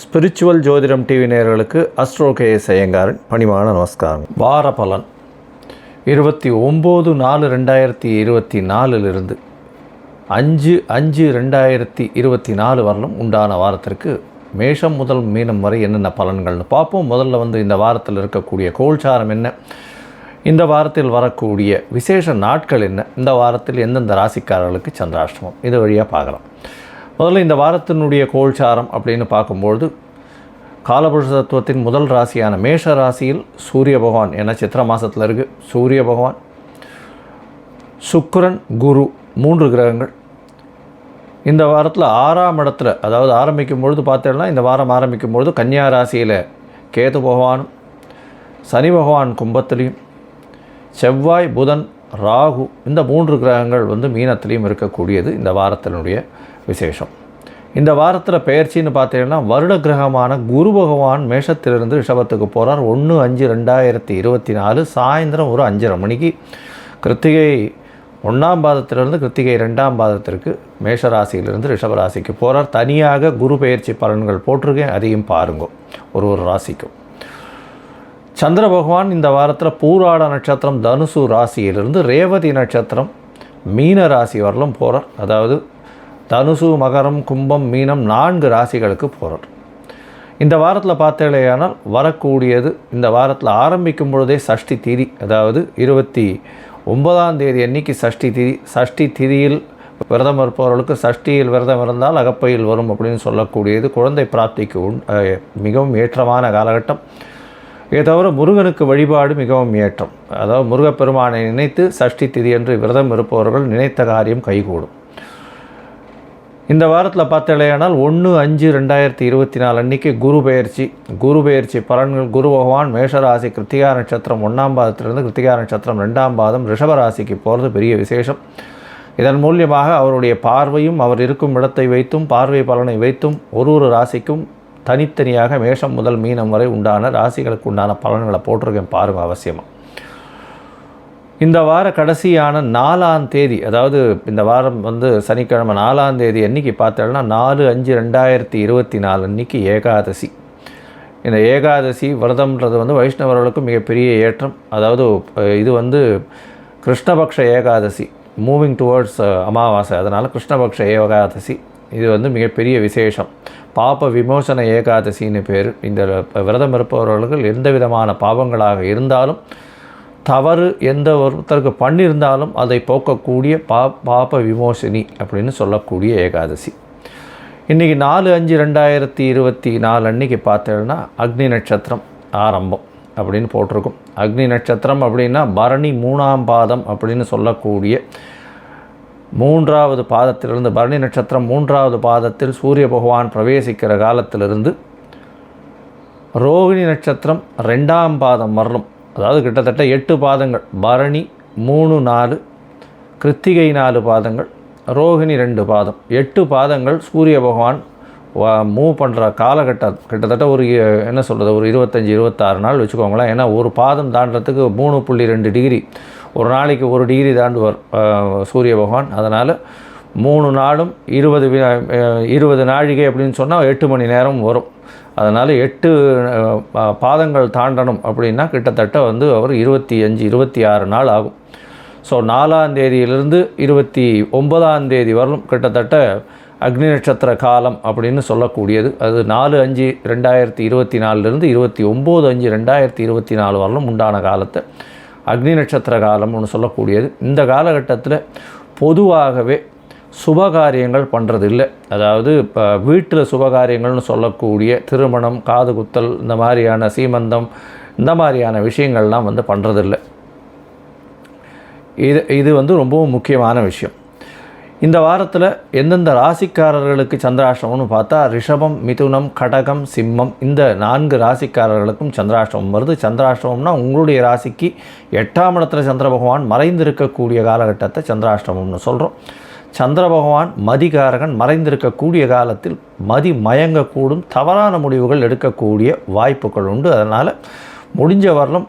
Spiritual ஜோதிடம் TV நேயர்களுக்கு astro KS ஐயங்காரின் பணிவான நமஸ்காரம். வார பலன் 29/4/2024 5/5/2024 வரலும் உண்டான வாரத்திற்கு மேஷம் முதல் மீனம் வரை என்னென்ன பலன்கள்னு பார்ப்போம். முதல்ல இந்த வாரத்தில் இருக்கக்கூடிய கோல்சாரம் என்ன, இந்த வாரத்தில் வரக்கூடிய விசேஷ நாட்கள் என்ன, இந்த வாரத்தில் எந்தெந்த ராசிக்காரர்களுக்கு சந்திராஷ்டமம், இது வழியாக பார்க்கலாம். முதல்ல இந்த வாரத்தினுடைய கோல்சாரம் அப்படின்னு பார்க்கும்பொழுது காலபுருஷ தத்துவத்தின் முதல் ராசியான மேஷ ராசியில் சூரிய பகவான், ஏன்னா சித்திர மாதத்தில் இருக்குது, சூரிய பகவான், சுக்கிரன், குரு 3 கிரகங்கள் இந்த வாரத்தில் 6ஆம் இடத்துல, அதாவது ஆரம்பிக்கும் பொழுது பார்த்தோம்னா இந்த வாரம் ஆரம்பிக்கும் பொழுது கன்னியா ராசியில் கேது பகவானும், சனி பகவான் கும்பத்திலையும், செவ்வாய், புதன், ராகு இந்த 3 கிரகங்கள் மீனத்திலையும் இருக்கக்கூடியது இந்த வாரத்தினுடைய விசேஷம். இந்த வாரத்தில் பெயர்ச்சின்னு பார்த்தீங்கன்னா வருட கிரகமான குரு பகவான் மேஷத்திலிருந்து ரிஷபத்துக்கு போகிறார். 1/5/2024 சாயந்தரம் ஒரு 5:30 மணிக்கு கிருத்திகை 1ஆம் பாதத்திலிருந்து கிருத்திகை 2ஆம் பாதத்திற்கு மேஷ ராசியிலிருந்து ரிஷபராசிக்கு போகிறார். தனியாக குரு பெயர்ச்சி பலன்கள் போட்டிருக்கேன், அதையும் பாருங்க ஒரு ராசிக்கும். சந்திர பகவான் இந்த வாரத்தில் பூராட நட்சத்திரம் தனுசு ராசியிலிருந்து ரேவதி நட்சத்திரம் மீன ராசி வரலும் போகிறார். அதாவது தனுசு, மகரம், கும்பம், மீனம் 4 ராசிகளுக்கு போகிறார். இந்த வாரத்தில் பார்த்தேனால் வரக்கூடியது, இந்த வாரத்தில் ஆரம்பிக்கும் பொழுதே சஷ்டி திதி, அதாவது 29ஆம் தேதி அன்னைக்கு சஷ்டி திதி. சஷ்டி திதியில் விரதம் இருப்பவர்களுக்கு சஷ்டியில் விரதம் இருந்தால் அகப்பையில் வரும் அப்படின்னு சொல்லக்கூடியது குழந்தை பிராப்திக்கு மிகவும் ஏற்றமான காலகட்டம். இதை தவிர முருகனுக்கு வழிபாடு மிகவும் ஏற்றம். அதாவது முருகப்பெருமானை நினைத்து சஷ்டி திதி என்று விரதம் இருப்பவர்கள் நினைத்த காரியம் கைகூடும். இந்த வாரத்தில் பார்த்தலையானால் 1/5/2024 அன்றைக்கி குரு பெயர்ச்சி பலன்கள். குரு பகவான் மேஷராசி கிருத்திகா நட்சத்திரம் 1ஆம் பாதத்திலிருந்து கிருத்திகா நட்சத்திரம் 2ஆம் பாதம் ரிஷபராசிக்கு போகிறது பெரிய விசேஷம். இதன் மூலியமாக அவருடைய பார்வையும் அவர் இருக்கும் இடத்தை வைத்தும் பார்வை பலனை வைத்தும் ஒரு ராசிக்கும் தனித்தனியாக மேஷம் முதல் மீனம் வரை உண்டான ராசிகளுக்கு உண்டான பலன்களை போட்டிருக்கேன், பாருங்கள் அவசியமாக. இந்த வார கடைசியான 4ஆம் தேதி, அதாவது இந்த வாரம் சனிக்கிழமை 4ஆம் தேதி அன்றைக்கி பார்த்தோம்னா 4/5/2024 அன்றைக்கி ஏகாதசி. இந்த ஏகாதசி விரதம்ன்றது வைஷ்ணவர்களுக்கு மிகப்பெரிய ஏற்றம். அதாவது இது கிருஷ்ணபக்ஷ ஏகாதசி, மூவிங் டுவர்ட்ஸ் அமாவாசை, அதனால் கிருஷ்ணபக்ஷ ஏகாதசி இது மிகப்பெரிய விசேஷம். பாப விமோசன ஏகாதசின்னு பேர். இந்த விரதம் இருப்பவர்கள் எந்த விதமான பாவங்களாக இருந்தாலும், தவறு எந்த ஒருத்தருக்கு பண்ணியிருந்தாலும் அதை போக்கக்கூடிய பாப விமோசனி அப்படின்னு சொல்லக்கூடிய ஏகாதசி. இன்றைக்கி 4/5/2024 அன்றைக்கி பார்த்தோன்னா அக்னி நட்சத்திரம் ஆரம்பம் அப்படின்னு போட்டிருக்கும். அக்னி நட்சத்திரம் அப்படின்னா பரணி 3ஆம் பாதம் அப்படின்னு சொல்லக்கூடிய 3வது பாதத்திலிருந்து, பரணி நட்சத்திரம் 3வது பாதத்தில் சூரிய பகவான் பிரவேசிக்கிற காலத்திலிருந்து ரோகிணி நட்சத்திரம் 2ஆம் பாதம் வரலும், அதாவது கிட்டத்தட்ட 8 பாதங்கள். பரணி 3, 4, கிருத்திகை 4 பாதங்கள், ரோகிணி 2 பாதம், 8 பாதங்கள் சூரிய பகவான் மூவ் பண்ணுற காலகட்டம். கிட்டத்தட்ட ஒரு ஒரு 25-26 நாள் வச்சுக்கோங்களேன். ஏன்னா ஒரு பாதம் தாண்டறதுக்கு 3.2 டிகிரி, ஒரு நாளைக்கு 1 டிகிரி தாண்டுவார் சூரிய பகவான். அதனால் 3 நாளும் 20 நாழிகை அப்படின்னு சொன்னால் 8 மணி நேரம் வரும். அதனால் 8 பாதங்கள் தாண்டணும் அப்படின்னா கிட்டத்தட்ட அவர் 25-26 நாள் ஆகும். ஸோ 4ஆம் தேதியிலிருந்து 29ஆம் தேதி வரலும் கிட்டத்தட்ட அக்னி நட்சத்திர காலம் அப்படின்னு சொல்லக்கூடியது. அது 4/5/2024 29/5/2024 வரலும் உண்டான காலத்தை அக்னி நட்சத்திர காலம்னு சொல்லக்கூடியது. இந்த காலகட்டத்தில் பொதுவாகவே சுபகாரியங்கள் பண்ணுறது இல்லை. அதாவது இப்போ வீட்டில் சுபகாரியங்கள்னு சொல்லக்கூடிய திருமணம், காது குத்தல், இந்த மாதிரியான சீமந்தம், இந்த மாதிரியான விஷயங்கள்லாம் பண்ணுறதில்லை. இது ரொம்பவும் முக்கியமான விஷயம். இந்த வாரத்தில் எந்தெந்த ராசிக்காரர்களுக்கு சந்திராஷ்டமம்னு பார்த்தா ரிஷபம், மிதுனம், கடகம், சிம்மம் இந்த 4 ராசிக்காரர்களுக்கும் சந்திராஷ்டமம் வருது. சந்திராஷ்டமம்னா உங்களுடைய ராசிக்கு 8ஆம் இடத்துல சந்திர பகவான் மறைந்திருக்கக்கூடிய காலகட்டத்தை சந்திராஷ்டமம்னு சொல்கிறோம். சந்திர பகவான் மதிகாரகன், மறைந்திருக்கக்கூடிய காலத்தில் மதி மயங்கக்கூடும், தவறான முடிவுகள் எடுக்கக்கூடிய வாய்ப்புகள் உண்டு. அதனால் முடிஞ்ச வரலும்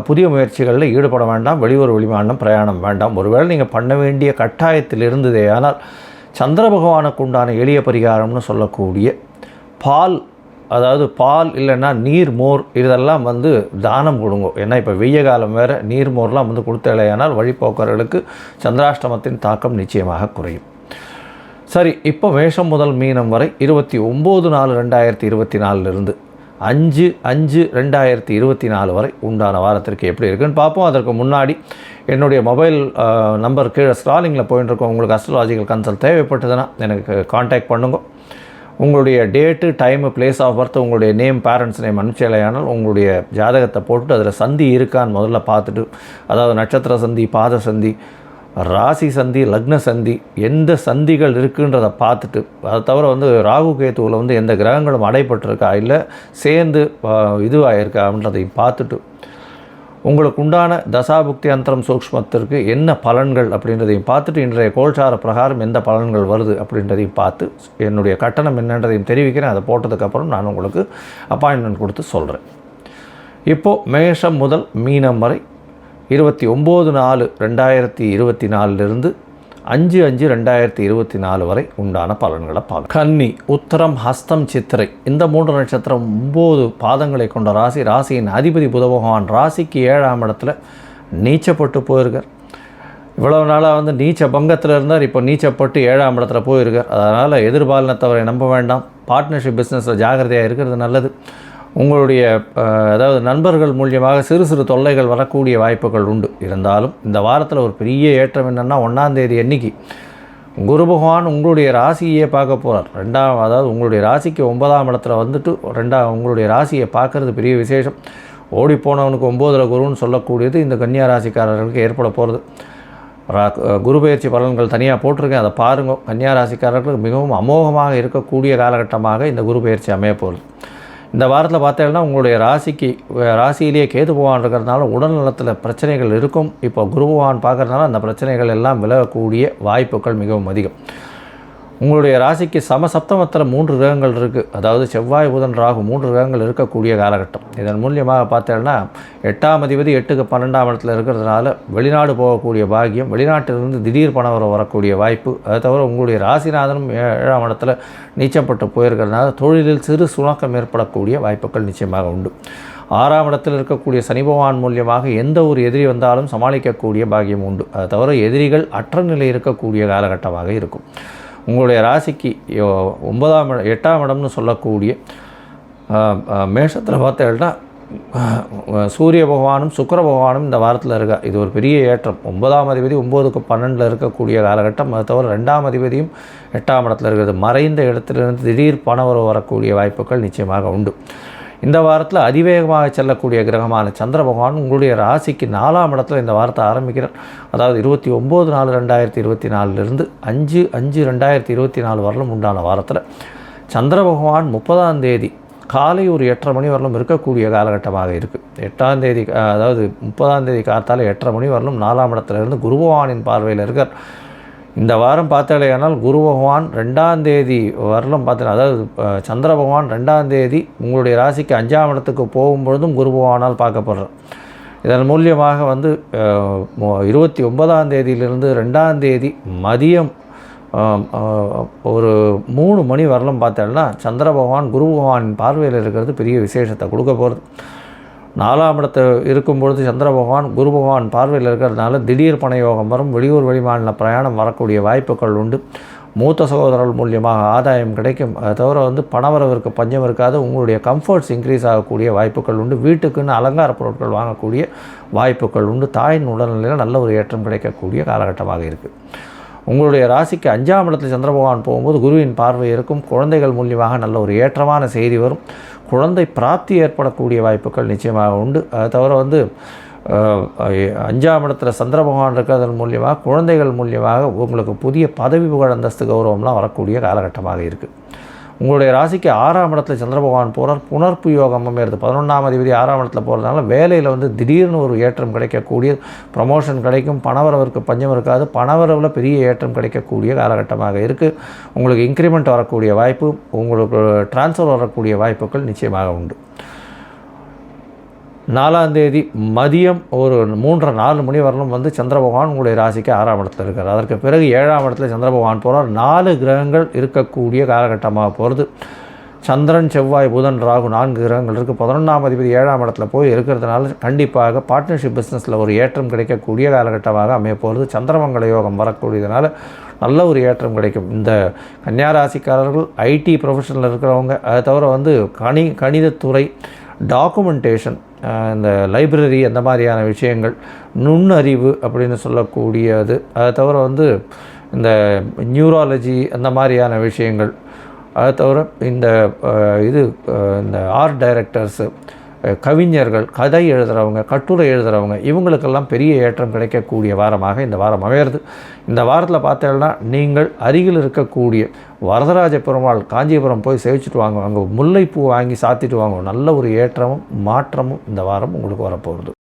புதிய முயற்சிகளில் ஈடுபட வேண்டாம். வெளியூர் வெளிமாநிலம் பிரயாணம் வேண்டாம். ஒருவேளை நீங்கள் பண்ண வேண்டிய கட்டாயத்தில் இருந்ததே ஆனால் சந்திர பகவானுக்கு உண்டான எளிய பரிகாரம்னு சொல்லக்கூடிய பால், அதாவது பால் இல்லைன்னா நீர் மோர் இதெல்லாம் வந்து தானம் கொடுங்க. ஏன்னா இப்போ வெய்ய காலம் வேறு, நீர் மோர்லாம் வந்து கொடுத்தலையானால் வழிபோக்கர்களுக்கு சந்திராஷ்டமத்தின் தாக்கம் நிச்சயமாக குறையும். சரி, இப்போ மேஷம் முதல் மீனம் வரை 29/4/2024 5/5/2024 வரை உண்டான வாரத்திற்கு எப்படி இருக்குன்னு பார்ப்போம். அதற்கு முன்னாடி என்னுடைய மொபைல் நம்பர் கீழே ஸ்க்ராலிங்கில் போயின்னு இருக்கோம். உங்களுக்கு அஸ்ட்ராலாஜிக்கல் கன்சல்ட் தேவைப்பட்டதுன்னா எனக்கு காண்டாக்ட் பண்ணுங்க. உங்களுடைய date, time, place of birth, உங்களுடைய நேம், பேரண்ட்ஸ் நேம் அனுப்பிச்சலையானால் உங்களுடைய ஜாதகத்தை போட்டுட்டு அதில் சந்தி இருக்கான்னு முதல்ல பார்த்துட்டு, அதாவது நட்சத்திர சந்தி, பாத சந்தி, ராசி சந்தி, லக்ன சந்தி, எந்த சந்திகள் இருக்குன்றதை பார்த்துட்டு, அதை தவிர வந்து ராகு கேத்துவில் வந்து எந்த கிரகங்களும் அடைப்பட்டிருக்கா இல்லை சேர்ந்து இதுவாகிருக்கா அப்படின்றதையும் பார்த்துட்டு, உங்களுக்கு உண்டான தசாபுக்தி அந்தரம் சூக்ஷ்மத்திற்கு என்ன பலன்கள் அப்படின்றதையும் பார்த்துட்டு, இன்றைய கோல்சார பிரகாரம் எந்த பலன்கள் வருது அப்படின்றதையும் பார்த்து என்னுடைய கட்டணம் என்னன்றதையும் தெரிவிக்கிறேன். அதை போட்டதுக்கப்புறம் நான் உங்களுக்கு அப்பாயின்மெண்ட் கொடுத்து சொல்கிறேன். இப்போது மேஷம் முதல் மீனம் வரை 29/4/2024 5/5/2024 வரை உண்டான பலன்களை பார்க்கலாம். கன்னி, உத்தரம், ஹஸ்தம், சித்திரை இந்த 3 நட்சத்திரம் 9 பாதங்களை கொண்ட ராசி. ராசியின் அதிபதி புத பகவான் ராசிக்கு 7ஆம் இடத்துல நீச்சப்பட்டு போயிருக்கார். இவ்வளவு நாளாக வந்து நீச்ச பங்கத்தில் இருந்தார். இப்போ நீச்சப்பட்டு 7ஆம் இடத்துல போயிருக்கார். அதனால் எதிர்பாலினத்தவரை நம்ப வேண்டாம். பார்ட்னர்ஷிப் பிஸ்னஸில் ஜாகிரதையாக இருக்கிறது நல்லது. உங்களுடைய அதாவது நண்பர்கள் மூலியமாக சிறு சிறு தொல்லைகள் வரக்கூடிய வாய்ப்புகள் உண்டு. இருந்தாலும் இந்த வாரத்தில் ஒரு பெரிய ஏற்றம் என்னென்னா 1ஆம் தேதி அன்னைக்கு குரு பகவான் உங்களுடைய ராசியை பார்க்க போகிறார். அதாவது உங்களுடைய ராசிக்கு 9ஆம் இடத்துல வந்துட்டு உங்களுடைய ராசியை பார்க்குறது பெரிய விசேஷம். ஓடிப்போனவனுக்கு 9ல் குருன்னு சொல்லக்கூடியது இந்த கன்னியா ராசிக்காரர்களுக்கு ஏற்பட போகிறது. குரு பயிற்சி பலன்கள் தனியாக போட்டிருக்கேன், அதை பாருங்க. கன்னியா ராசிக்காரர்களுக்கு மிகவும் அமோகமாக இருக்கக்கூடிய காலகட்டமாக இந்த குரு பயிற்சி அமைய போகிறது. இந்த வாரத்தில் பார்த்தீங்கன்னா உங்களுடைய ராசியிலேயே கேது பகவான் இருக்கிறதுனால உடல் நலத்தில் பிரச்சனைகள் இருக்கும். இப்போ குரு பகவான் பார்க்குறதுனால அந்த பிரச்சனைகள் எல்லாம் விலகக்கூடிய வாய்ப்புகள் மிகவும் அதிகம். உங்களுடைய ராசிக்கு சமசப்தமத்தில் 3 கிரகங்கள் இருக்குது. அதாவது செவ்வாய், புதன், ராகு 3 கிரகங்கள் இருக்கக்கூடிய காலகட்டம். இதன் மூலியமாக பார்த்தீங்கன்னா 8ஆம் அதிபதி 8க்கு 12ஆம் இடத்துல இருக்கிறதுனால வெளிநாடு போகக்கூடிய பாக்கியம், வெளிநாட்டிலிருந்து திடீர் பணம் வரக்கூடிய வாய்ப்பு. அதை தவிர உங்களுடைய ராசிநாதனும் 7ஆம் இடத்துல நீச்சப்பட்டு போயிருக்கிறதுனால தொழிலில் சிறு சுணக்கம் ஏற்படக்கூடிய வாய்ப்புகள் நிச்சயமாக உண்டு. 6ஆம் இடத்தில் இருக்கக்கூடிய சனி பகவான் மூலியமாக எந்த ஒரு எதிரி வந்தாலும் சமாளிக்கக்கூடிய பாக்கியம் உண்டு. அதை தவிர எதிரிகள் அற்ற நிலை இருக்கக்கூடிய காலகட்டமாக இருக்கும். உங்களுடைய ராசிக்கு 8ஆம் இடம்னு சொல்லக்கூடிய மேஷத்தில் பார்த்தீங்கன்னா சூரிய பகவானும் சுக்கிர பகவானும் இந்த வாரத்தில் இருக்கா. இது ஒரு பெரிய ஏற்றம். 9ஆம் அதிபதி 9க்கு 12 இருக்கக்கூடிய காலகட்டம். அது தவிர 2ஆம் அதிபதியும் 8ஆம் இடத்துல இருக்கிறது. மறைந்த இடத்திலிருந்து திடீர் பணவரவு வரக்கூடிய வாய்ப்புகள் நிச்சயமாக உண்டு. இந்த வாரத்தில் அதிவேகமாக செல்லக்கூடிய கிரகமான சந்திர பகவான் உங்களுடைய ராசிக்கு 4ஆம் இடத்துல இந்த வாரத்தை ஆரம்பிக்கிறார். அதாவது 29/4/2024 5/5/2024 வரலும் உண்டான வாரத்தில் சந்திர பகவான் 30ஆம் தேதி காலை ஒரு 8:30 மணி வரலும் இருக்கக்கூடிய காலகட்டமாக இருக்குது. 8ஆம் தேதி அதாவது 30ஆம் தேதி காத்தால் 8:30 மணி வரலும் 4ஆம் இடத்துலேருந்து குரு பகவானின் பார்வையில் இருக்கார். இந்த வாரம் பார்த்தாலேயானால் குரு பகவான் 2ஆம் தேதி வரலும் பார்த்தீங்கன்னா, அதாவது சந்திர பகவான் 2ஆம் தேதி உங்களுடைய ராசிக்கு 5ஆம் இடத்துக்கு போகும்பொழுதும் குரு பகவானால் பார்க்கப்படுறார். இதன் மூலியமாக வந்து 29ஆம் தேதியிலிருந்து 2ஆம் தேதி மதியம் ஒரு 3 மணி வரலும் பார்த்தோம்னா சந்திர பகவான் குரு பகவானின் பார்வையில் இருக்கிறது பெரிய விசேஷத்தை கொடுக்க போகிறது. 4ஆம் இடத்தை இருக்கும்பொழுது சந்திர பகவான் குரு பகவான் பார்வையில் இருக்கிறதுனால திடீர் பண யோகம் வரும். வெளியூர் வெளிமாநில பிரயாணம் வரக்கூடிய வாய்ப்புகள் உண்டு. மூத்த சகோதரர்கள் மூலியமாக ஆதாயம் கிடைக்கும். அதை தவிர வந்து பணவரவிற்கு பஞ்சம் இருக்காது. உங்களுடைய கம்ஃபர்ட்ஸ் இன்க்ரீஸ் ஆகக்கூடிய வாய்ப்புகள் உண்டு. வீட்டுக்குன்னு அலங்கார பொருட்கள் வாங்கக்கூடிய வாய்ப்புகள் உண்டு. தாயின் உடல்நிலையில் நல்ல ஒரு ஏற்றம் கிடைக்கக்கூடிய காலகட்டமாக இருக்குது. உங்களுடைய ராசிக்கு 5ஆம் இடத்தில் சந்திர பகவான் போகும்போது குருவின் பார்வை இருக்கும். குழந்தைகள் மூலியமாக நல்ல ஒரு ஏற்றமான செய்தி வரும். குழந்தை பிராப்தி ஏற்படக்கூடிய வாய்ப்புகள் நிச்சயமாக உண்டு. அதை தவிர வந்து 5ஆம் இடத்துல சந்திர பகவான் இருக்கிறதன் மூலியமாக குழந்தைகள் மூலியமாக உங்களுக்கு புதிய பதவி புகழ் அந்தஸ்து கௌரவம்லாம் வரக்கூடிய காலகட்டமாக இருக்குது. உங்களுடைய ராசிக்கு 6ஆம் இடத்துல சந்திர பகவான் போகிறார். புனர்ப்பு யோகம் அமைகிறது. 11ஆம் அதிபதி 6ஆம் இடத்துல போகிறதுனால வேலையில் வந்து திடீர்னு ஒரு ஏற்றம் கிடைக்கக்கூடிய, ப்ரமோஷன் கிடைக்கும். பணவரவிற்கு பஞ்சம் இருக்காது. பணவரவில் பெரிய ஏற்றம் கிடைக்கக்கூடிய காலகட்டமாக இருக்குது. உங்களுக்கு இன்க்ரிமெண்ட் வரக்கூடிய வாய்ப்பு, உங்களுக்கு டிரான்ஸ்ஃபர் வரக்கூடிய வாய்ப்புகள் நிச்சயமாக உண்டு. 4ஆம் தேதி மதியம் ஒரு 3:30-4 மணி வரலும் வந்து சந்திர பகவான் உங்களுடைய ராசிக்கு 6ஆம் இடத்துல இருக்கார். அதற்கு பிறகு 7ஆம் இடத்துல சந்திர பகவான் போகிறார். 4 கிரகங்கள் இருக்கக்கூடிய காலகட்டமாக போகிறது. சந்திரன், செவ்வாய், புதன், ராகு 4 கிரகங்கள் இருக்குது. 11ஆம் அதிபதி 7ஆம் இடத்துல போய் இருக்கிறதுனால கண்டிப்பாக பார்ட்னர்ஷிப் பிஸ்னஸில் ஒரு ஏற்றம் கிடைக்கக்கூடிய காலகட்டமாக அமைய போகிறது. சந்திரமங்கல யோகம் வரக்கூடியதுனால நல்ல ஒரு ஏற்றம் கிடைக்கும். இந்த கன்னியா ராசிக்காரர்கள் ஐடி ப்ரொஃபஷனில் இருக்கிறவங்க, அதை தவிர வந்து கணிதத்துறை, டாக்குமெண்டேஷன், இந்த லைப்ரரி, அந்த மாதிரியான விஷயங்கள், நுண்ணறிவு அப்படின்னு சொல்லக்கூடியது, அதை தவிர வந்து இந்த நியூராலஜி, அந்த மாதிரியான விஷயங்கள், அதை தவிர இந்த ஆர்ட் டைரக்டர்ஸு, கவிஞர்கள், கதை எழுதுகிறவங்க, கட்டுரை எழுதுகிறவங்க, இவங்களுக்கெல்லாம் பெரிய ஏற்றம் கிடைக்கக்கூடிய வாரமாக இந்த வாரம் அமையிறது. இந்த வாரத்தில் பார்த்தீங்கன்னா நீங்கள் அருகில் இருக்கக்கூடிய வரதராஜ பெருமாள் காஞ்சிபுரம் போய் சேவிச்சுட்டு வாங்க. அங்கே முல்லைப்பூ வாங்கி சாத்திட்டு வாங்க. நல்ல ஒரு ஏற்றமும் மாற்றமும் இந்த வாரம் உங்களுக்கு வரப்போகுது.